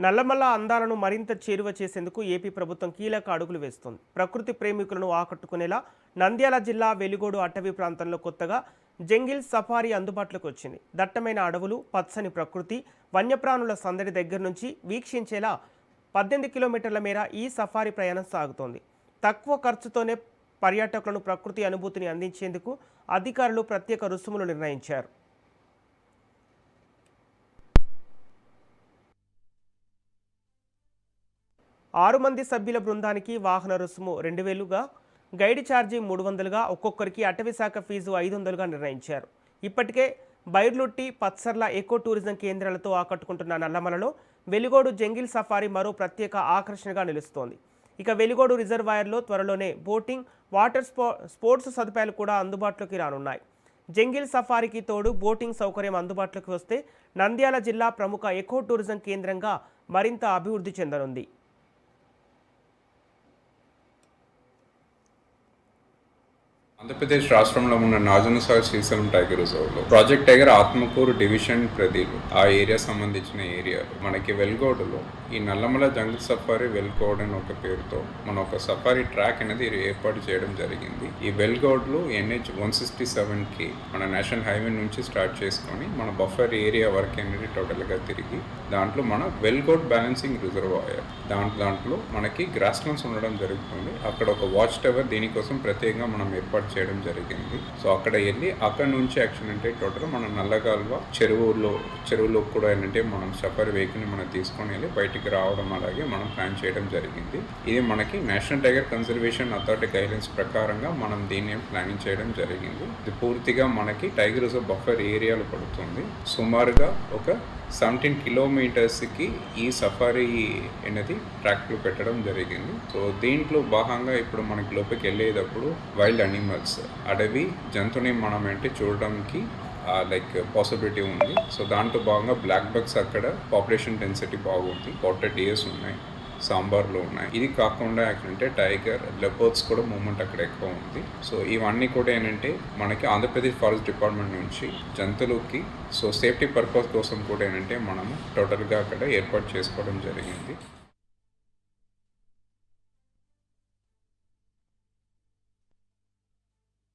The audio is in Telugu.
నల్లమల్ల అందాలను మరింత చేరువ చేసేందుకు ఏపీ ప్రభుత్వం కీలక అడుగులు వేస్తోంది. ప్రకృతి ప్రేమికులను ఆకట్టుకునేలా నంద్యాల జిల్లా వెలుగోడు అటవీ ప్రాంతంలో కొత్తగా జంగిల్ సఫారీ అందుబాటులోకి వచ్చింది. దట్టమైన అడవులు, పచ్చని ప్రకృతి, వన్యప్రాణుల సందడి దగ్గర నుంచి వీక్షించేలా 18 కిలోమీటర్ల మేర ఈ సఫారీ ప్రయాణం సాగుతోంది. తక్కువ ఖర్చుతోనే పర్యాటకులను ప్రకృతి అనుభూతిని అందించేందుకు అధికారులు ప్రత్యేక రుసుములు నిర్ణయించారు. 6 మంది సభ్యుల బృందానికి వాహన రుసుము 2000గా, గైడ్ ఛార్జీ 300గా, ఒక్కొక్కరికి అటవీ శాఖ ఫీజు 500గా నిర్ణయించారు. ఇప్పటికే బైర్లుట్టి, పత్సర్ల ఎకో టూరిజం కేంద్రాలతో ఆకట్టుకుంటున్న నల్లమలలో వెలుగోడు జంగిల్ సఫారీ మరో ప్రత్యేక ఆకర్షణగా నిలుస్తోంది. ఇక వెలుగోడు రిజర్వాయర్లో త్వరలోనే బోటింగ్, వాటర్ స్పోర్ట్స్ సదుపాయాలు కూడా అందుబాటులోకి రానున్నాయి. జంగిల్ సఫారీకి తోడు బోటింగ్ సౌకర్యం అందుబాటులోకి వస్తే నంద్యాల జిల్లా ప్రముఖ ఎకో టూరిజం కేంద్రంగా మరింత అభివృద్ధి చెందనుంది. ఆంధ్రప్రదేశ్ రాష్ట్రంలో ఉన్న నాజనసాగర్ Srisailam tiger రిజర్వ్లో project tiger Atmakur division ప్రదీలు ఆ ఏరియా సంబంధించిన ఏరియాలు మనకి వెల్గోడులో ఈ నల్లమల జంగిల్ సఫారీ వెల్గోడ్ అని ఒక పేరుతో మన ఒక సఫారీ ట్రాక్ అనేది ఏర్పాటు చేయడం జరిగింది. ఈ వెల్గోడ్లో NH 167కి మన నేషనల్ హైవే నుంచి స్టార్ట్ చేసుకొని మన బఫర్ ఏరియా వరకు అనేది టోటల్గా తిరిగి దాంట్లో మన వెల్గోడ్ బ్యాలెన్సింగ్ రిజర్వాయర్ దాంట్లో మనకి గ్రాస్ ల్యాండ్స్ ఉండడం జరుగుతుంది. అక్కడ ఒక వాచ్ టవర్ దీనికోసం ప్రత్యేకంగా మనం ఏర్పాటు చేయడం జరిగింది. సో అక్కడ వెళ్ళి అక్కడ నుంచి యాక్షన్ అంటే టోటల్ మన నల్లగాల్వ చెరువులో కూడా ఏంటంటే మనం సఫారీ వెహికల్ని మనం తీసుకొని వెళ్ళి బయటికి రావడం అలాగే మనం ప్లాన్ చేయడం జరిగింది. ఇది మనకి national tiger conservation authority guidelines ప్రకారంగా మనం దీన్ని ప్లానింగ్ చేయడం జరిగింది. ఇది పూర్తిగా మనకి టైగర్ రిజర్వ్ బఫర్ ఏరియాలో పడుతుంది. సుమారుగా ఒక 17 కిలోమీటర్స్కి ఈ సఫారీ అనేది ట్రాక్లు పెట్టడం జరిగింది. సో దీంట్లో భాగంగా ఇప్పుడు మనకి లోపలికి వెళ్ళేటప్పుడు వైల్డ్ అనిమల్స్ అడవి జంతువుని మనం ఏంటి చూడడానికి లైక్ పాసిబిలిటీ ఉంది. సో దాంట్లో భాగంగా బ్లాక్ బగ్స్ అక్కడ పాపులేషన్ డెన్సిటీ బాగుంది, స్పాటెడ్ డియర్స్ ఉన్నాయి, సాంబార్లో ఉన్నాయి. ఇది కాకుండా ఏంటంటే టైగర్, లెపర్డ్స్ కూడా మూవ్మెంట్ అక్కడ ఎక్కువ ఉంది. సో ఇవన్నీ కూడా ఏంటంటే మనకి ఆంధ్రప్రదేశ్ ఫారెస్ట్ డిపార్ట్మెంట్ నుంచి జంతువులకి సో సేఫ్టీ పర్పస్ కోసం కూడా ఏంటంటే మనము టోటల్గా అక్కడ ఏర్పాటు చేసుకోవడం జరిగింది.